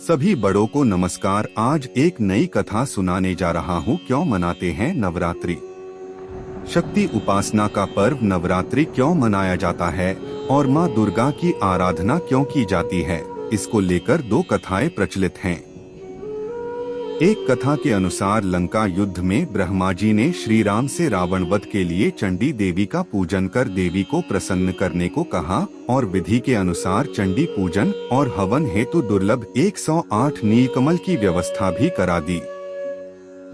सभी बड़ों को नमस्कार। आज एक नई कथा सुनाने जा रहा हूँ। क्यों मनाते हैं नवरात्रि? शक्ति उपासना का पर्व नवरात्रि क्यों मनाया जाता है और माँ दुर्गा की आराधना क्यों की जाती है, इसको लेकर दो कथाएं प्रचलित हैं। एक कथा के अनुसार लंका युद्ध में ब्रह्मा जी ने श्री राम से रावण वध के लिए चंडी देवी का पूजन कर देवी को प्रसन्न करने को कहा और विधि के अनुसार चंडी पूजन और हवन हेतु दुर्लभ 108 नीलकमल की व्यवस्था भी करा दी।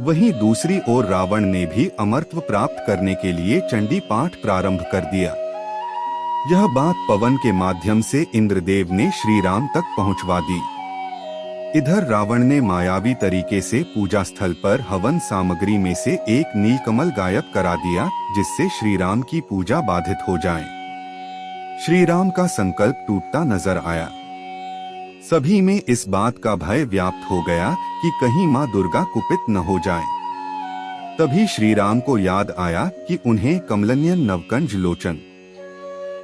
वहीं दूसरी ओर रावण ने भी अमरत्व प्राप्त करने के लिए चंडी पाठ प्रारंभ कर दिया। यह बात पवन के माध्यम से इंद्रदेव ने श्री राम तक पहुंचवा दी। इधर रावण ने मायावी तरीके से पूजा स्थल पर हवन सामग्री में से एक नीलकमल गायब करा दिया, जिससे श्री राम की पूजा बाधित हो जाए। श्री राम का संकल्प टूटता नजर आया। सभी में इस बात का भय व्याप्त हो गया कि कहीं माँ दुर्गा कुपित न हो जाए। तभी श्री राम को याद आया कि उन्हें कमलनयन नवकंज लोचन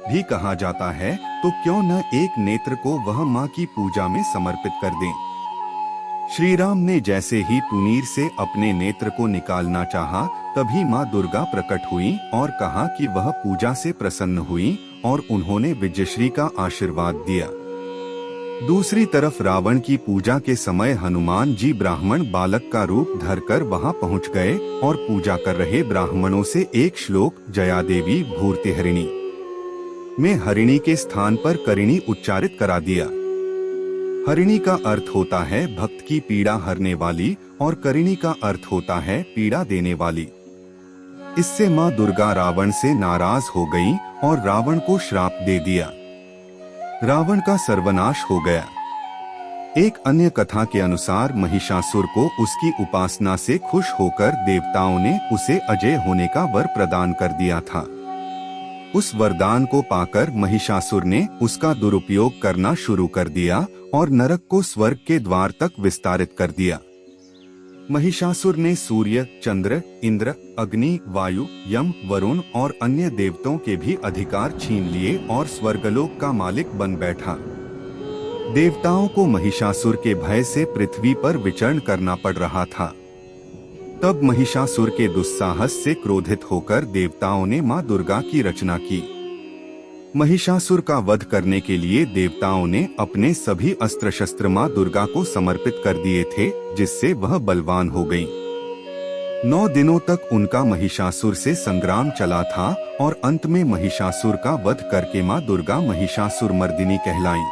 भी कहा जाता है, तो क्यों न एक नेत्र को वह माँ की पूजा में समर्पित कर दें। श्री राम ने जैसे ही तुनीर से अपने नेत्र को निकालना चाहा, तभी माँ दुर्गा प्रकट हुई और कहा कि वह पूजा से प्रसन्न हुई और उन्होंने विजयश्री का आशीर्वाद दिया। दूसरी तरफ रावण की पूजा के समय हनुमान जी ब्राह्मण बालक का रूप धरकर वहां पहुंच गए और पूजा कर रहे ब्राह्मणों से एक श्लोक जया देवी भूर्ति हरिणी में हरिणी के स्थान पर करिणी उच्चारित करा दिया। हरिणी का अर्थ होता है भक्त की पीड़ा हरने वाली और करिणी का अर्थ होता है पीड़ा देने वाली। इससे माँ दुर्गा रावण से नाराज हो गई और रावण को श्राप दे दिया। रावण का सर्वनाश हो गया। एक अन्य कथा के अनुसार महिषासुर को उसकी उपासना से खुश होकर देवताओं ने उसे अजय होने का वर प्रदान कर दिया था। उस वरदान को पाकर महिषासुर ने उसका दुरुपयोग करना शुरू कर दिया और नरक को स्वर्ग के द्वार तक विस्तारित कर दिया। महिषासुर ने सूर्य, चंद्र, इंद्र, अग्नि, वायु, यम, वरुण और अन्य देवताओं के भी अधिकार छीन लिए और स्वर्गलोक का मालिक बन बैठा। देवताओं को महिषासुर के भय से पृथ्वी पर विचरण करना पड़ रहा था। तब महिषासुर के दुस्साहस से क्रोधित होकर देवताओं ने माँ दुर्गा की रचना की। महिषासुर का वध करने के लिए देवताओं ने अपने सभी अस्त्र शस्त्र माँ दुर्गा को समर्पित कर दिए थे, जिससे वह बलवान हो गईं। 9 दिनों तक उनका महिषासुर से संग्राम चला था और अंत में महिषासुर का वध करके माँ दुर्गा महिषासुर मर्दिनी कहलाईं।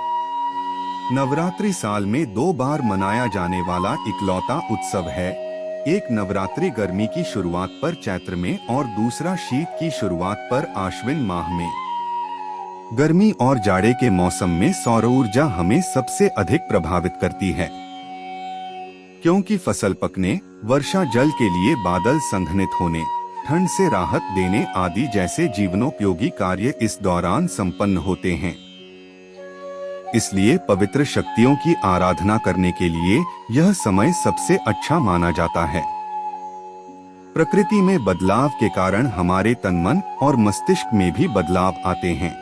नवरात्रि साल में 2 बार मनाया जाने वाला इकलौता उत्सव है। एक नवरात्रि गर्मी की शुरुआत पर चैत्र में और दूसरा शीत की शुरुआत पर आश्विन माह में। गर्मी और जाड़े के मौसम में सौर ऊर्जा हमें सबसे अधिक प्रभावित करती है, क्योंकि फसल पकने, वर्षा जल के लिए बादल संघनित होने, ठंड से राहत देने आदि जैसे जीवनोपयोगी कार्य इस दौरान संपन्न होते हैं। इसलिए पवित्र शक्तियों की आराधना करने के लिए यह समय सबसे अच्छा माना जाता है। प्रकृति में बदलाव के कारण हमारे तन मन और मस्तिष्क में भी बदलाव आते हैं।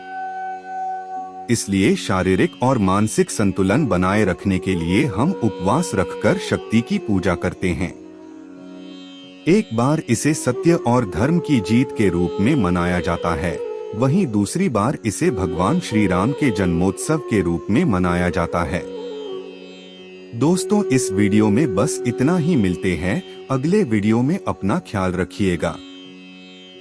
इसलिए शारीरिक और मानसिक संतुलन बनाए रखने के लिए हम उपवास रखकर शक्ति की पूजा करते हैं। एक बार इसे सत्य और धर्म की जीत के रूप में मनाया जाता है, वहीं दूसरी बार इसे भगवान श्री राम के जन्मोत्सव के रूप में मनाया जाता है। दोस्तों, इस वीडियो में बस इतना ही। मिलते हैं अगले वीडियो में। अपना ख्याल रखिएगा।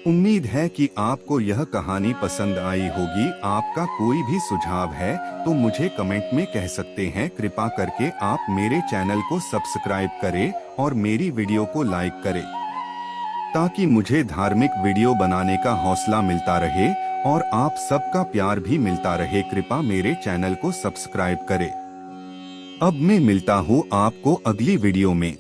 उम्मीद है कि आपको यह कहानी पसंद आई होगी। आपका कोई भी सुझाव है तो मुझे कमेंट में कह सकते हैं। कृपा करके आप मेरे चैनल को सब्सक्राइब करें और मेरी वीडियो को लाइक करें, ताकि मुझे धार्मिक वीडियो बनाने का हौसला मिलता रहे और आप सबका प्यार भी मिलता रहे। कृपा मेरे चैनल को सब्सक्राइब करें। अब मैं मिलता हूँ आपको अगली वीडियो में।